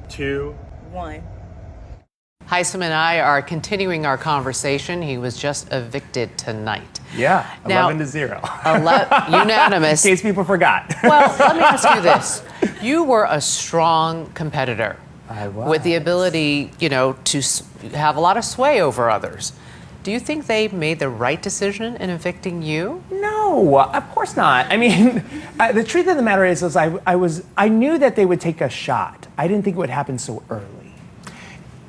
2, 1. Hisam and I are continuing our conversation. He was just evicted tonight. Yeah, Now, 11-0. Unanimous. In case people forgot. Well, let me ask you this. You were a strong competitor. I was. With the ability, to have a lot of sway over others. Do you think they made the right decision in evicting you? No, of course not. I mean, the truth of the matter is I knew that they would take a shot. I didn't think it would happen so early.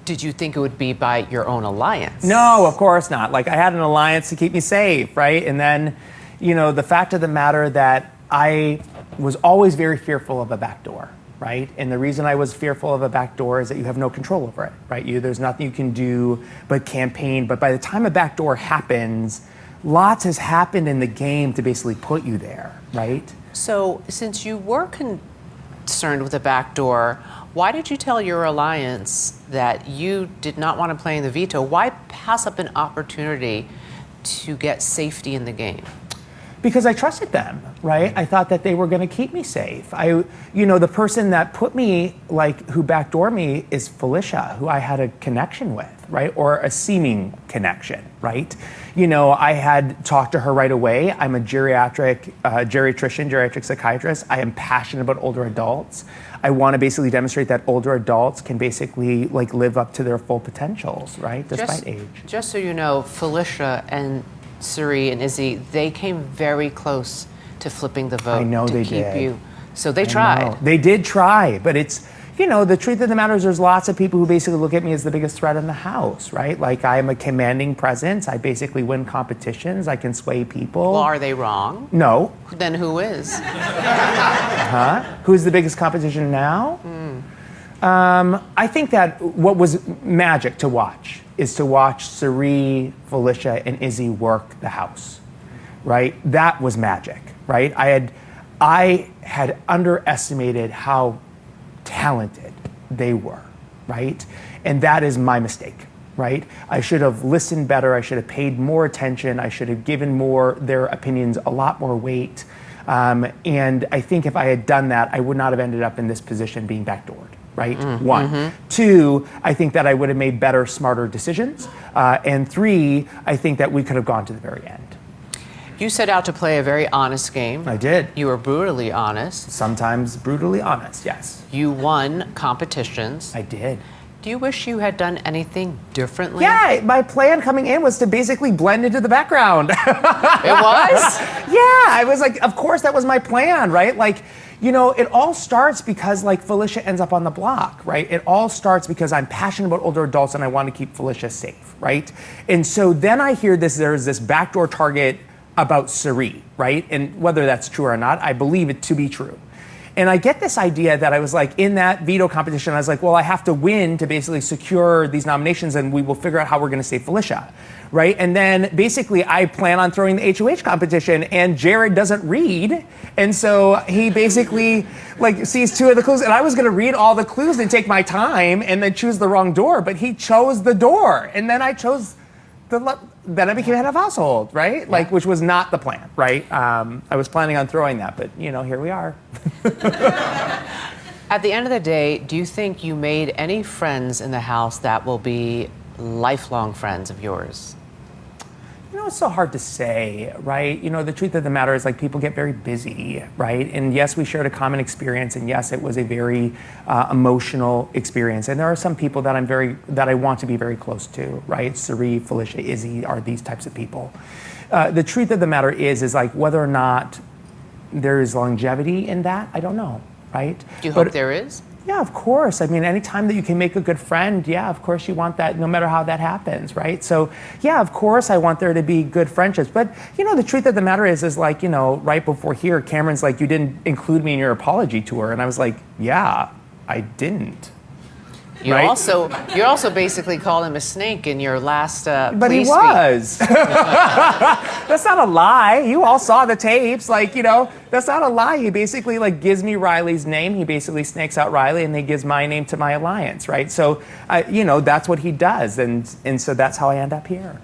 Did you think it would be by your own alliance? No, of course not. Like, I had an alliance to keep me safe, right? And then, the fact of the matter that I was always very fearful of a backdoor, right? And the reason I was fearful of a backdoor is that you have no control over it, right? There's nothing you can do but campaign. But by the time a backdoor happens, lots has happened in the game to basically put you there, right? So, since you were concerned with the backdoor, why did you tell your alliance that you did not want to play in the veto? Why pass up an opportunity to get safety in the game? Because I trusted them, right? I thought that they were going to keep me safe. The person that put me, who backdoored me is Felicia, who I had a connection with, right? Or a seeming connection, right? I had talked to her right away. I'm a geriatric psychiatrist. I am passionate about older adults. I want to basically demonstrate that older adults can basically live up to their full potentials, right? Despite age. Just so you know, Felicia and Suri and Izzy, they came very close to flipping the vote. I know to they keep did. you. So they tried. They did try, but it's, the truth of the matter is there's lots of people who basically look at me as the biggest threat in the House, right? I am a commanding presence. I basically win competitions. I can sway people. Well, are they wrong? No. Then who is? Who's the biggest competition now? I think that what was magic to watch is to watch Suri, Felicia, and Izzy work the House, right? That was magic, right? I had underestimated how talented they were, right? And that is my mistake, right? I should have listened better. I should have paid more attention. I should have given their opinions a lot more weight. And I think if I had done that, I would not have ended up in this position being backdoored, right? One. Mm-hmm. Two, I think that I would have made better, smarter decisions. And three, I think that we could have gone to the very end. You set out to play a very honest game. I did. You were brutally honest. Sometimes brutally honest, yes. You won competitions. I did. Do you wish you had done anything differently? Yeah, my plan coming in was to basically blend into the background. It was? Yeah, I was of course that was my plan, right? It all starts because Felicia ends up on the block, right? It all starts because I'm passionate about older adults and I want to keep Felicia safe, right? And so then I hear there's this backdoor target about Suri, right? And whether that's true or not, I believe it to be true. And I get this idea that I was in that veto competition, I was well, I have to win to basically secure these nominations and we will figure out how we're going to save Felicia, right? And then basically I plan on throwing the HOH competition and Jared doesn't read. And so he basically sees two of the clues and I was going to read all the clues and take my time and then choose the wrong door, but he chose the door. And then I chose then I became head of household, right? Which was not the plan, right? I was planning on throwing that, but here we are. At the end of the day, do you think you made any friends in the House that will be lifelong friends of yours? It's so hard to say, right? The truth of the matter is people get very busy, right? And yes, we shared a common experience, and yes, it was a very emotional experience. And there are some people that I want to be very close to, right? Suri, Felicia, Izzy are these types of people. The truth of the matter is whether or not there is longevity in that, I don't know, right? Do you hope there is? Yeah, of course. I mean, anytime that you can make a good friend, yeah, of course you want that no matter how that happens, right? So, yeah, of course I want there to be good friendships. But, the truth of the matter is right before here, Cameron's you didn't include me in your apology tour. And I was yeah, I didn't. You also basically called him a snake in your last But he was. That's not a lie. You all saw the tapes. That's not a lie. He basically gives me Riley's name. He basically snakes out Riley and he gives my name to my alliance, right? So, that's what he does. And so that's how I end up here.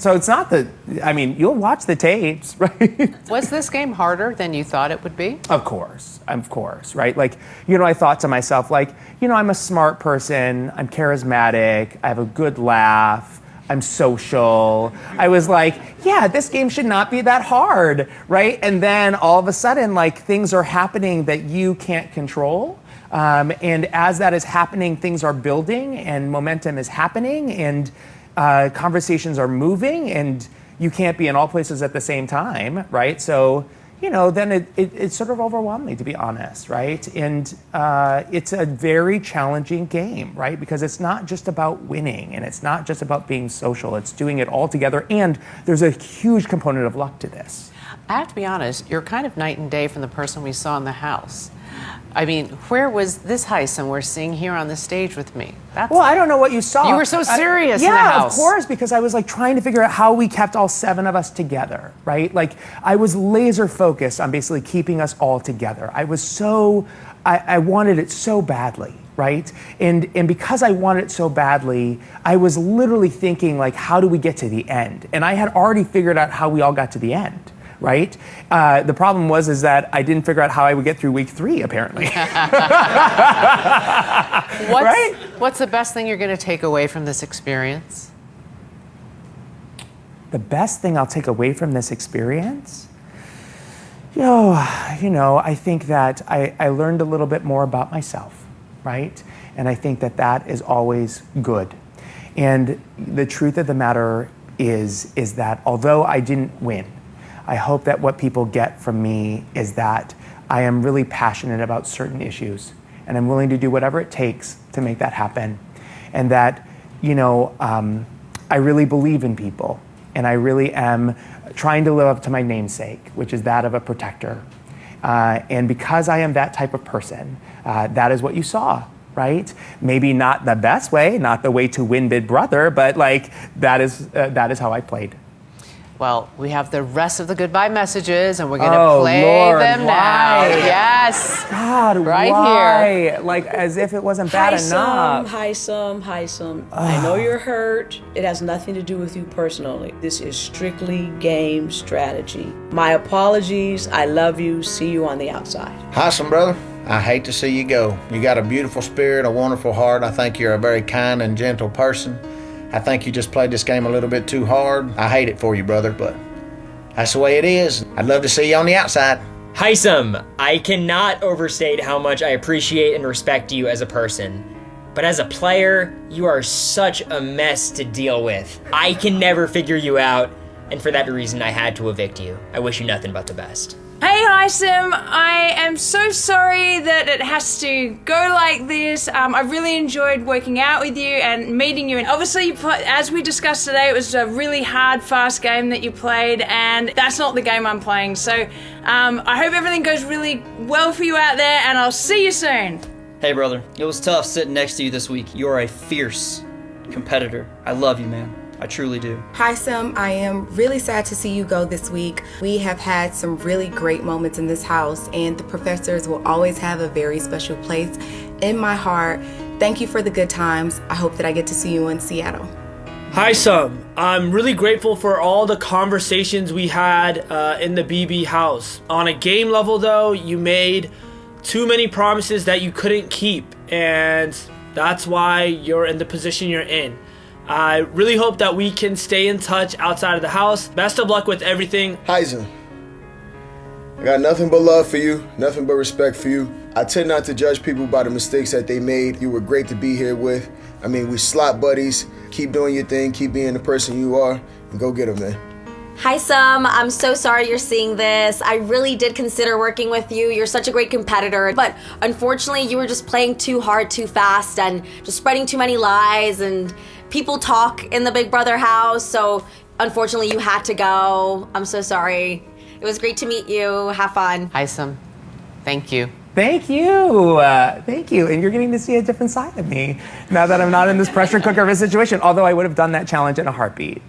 So it's not you'll watch the tapes, right? Was this game harder than you thought it would be? Of course, right? Like, I thought to myself, like, I'm a smart person, I'm charismatic, I have a good laugh, I'm social. I was like, yeah, this game should not be that hard, right? And then all of a sudden, like, things are happening that you can't control. And as that is happening, things are building and momentum is happening and conversations are moving and you can't be in all places at the same time, right? So, then it sort of overwhelmed me, to be honest, right? And it's a very challenging game, right? Because it's not just about winning and it's not just about being social. It's doing it all together. And there's a huge component of luck to this. I have to be honest, you're kind of night and day from the person we saw in the house. I mean, where was this Hisam we're seeing here on the stage with me? Well, I don't know what you saw. You were so serious in the Yeah, house. of course, because I was like trying to figure out how we kept all 7 of us together, right? Like I was laser focused on basically keeping us all together. I wanted it so badly, right? And because I wanted it so badly, I was literally thinking like, how do we get to the end? And I had already figured out how we all got to the end. Right? The problem is that I didn't figure out how I would get through week 3, apparently. Right? What's the best thing you're going to take away from this experience? The best thing I'll take away from this experience? I think that I learned a little bit more about myself, right? And I think that is always good. And the truth of the matter is that although I didn't win, I hope that what people get from me is that I am really passionate about certain issues and I'm willing to do whatever it takes to make that happen. And that, I really believe in people and I really am trying to live up to my namesake, which is that of a protector. And because I am that type of person, that is what you saw, right? Maybe not the best way, not the way to win Big Brother, but like that is how I played. Well, we have the rest of the goodbye messages, and we're going to play them now. Yes. God, right why? here. Like, as if it wasn't bad enough. Hisam. I know you're hurt. It has nothing to do with you personally. This is strictly game strategy. My apologies. I love you. See you on the outside. Hisam, brother, I hate to see you go. You got a beautiful spirit, a wonderful heart. I think you're a very kind and gentle person. I think you just played this game a little bit too hard. I hate it for you, brother, but that's the way it is. I'd love to see you on the outside. Hisam, I cannot overstate how much I appreciate and respect you as a person. But as a player, you are such a mess to deal with. I can never figure you out, and for that reason, I had to evict you. I wish you nothing but the best. Hey Hisam, I am so sorry that it has to go like this. I really enjoyed working out with you and meeting you. And obviously, as we discussed today, it was a really hard, fast game that you played, and that's not the game I'm playing. So I hope everything goes really well for you out there, and I'll see you soon. Hey brother, it was tough sitting next to you this week. You are a fierce competitor. I love you, man. I truly do. Hisam, I am really sad to see you go this week. We have had some really great moments in this house, and the professors will always have a very special place in my heart. Thank you for the good times. I hope that I get to see you in Seattle. Hisam, I'm really grateful for all the conversations we had in the BB house. On a game level though, you made too many promises that you couldn't keep, and that's why you're in the position you're in. I really hope that we can stay in touch outside of the house. Best of luck with everything. Hisam, I got nothing but love for you, nothing but respect for you. I tend not to judge people by the mistakes that they made. You were great to be here with. I mean, we slot buddies. Keep doing your thing, keep being the person you are, and go get 'em, man. Hisam, I'm so sorry you're seeing this. I really did consider working with you. You're such a great competitor, but unfortunately you were just playing too hard, too fast, and just spreading too many lies, and people talk in the Big Brother house, so unfortunately you had to go. I'm so sorry. It was great to meet you. Have fun. Hisam, thank you. Thank you. Thank you. And you're getting to see a different side of me now that I'm not in this pressure cooker of a situation, although I would have done that challenge in a heartbeat.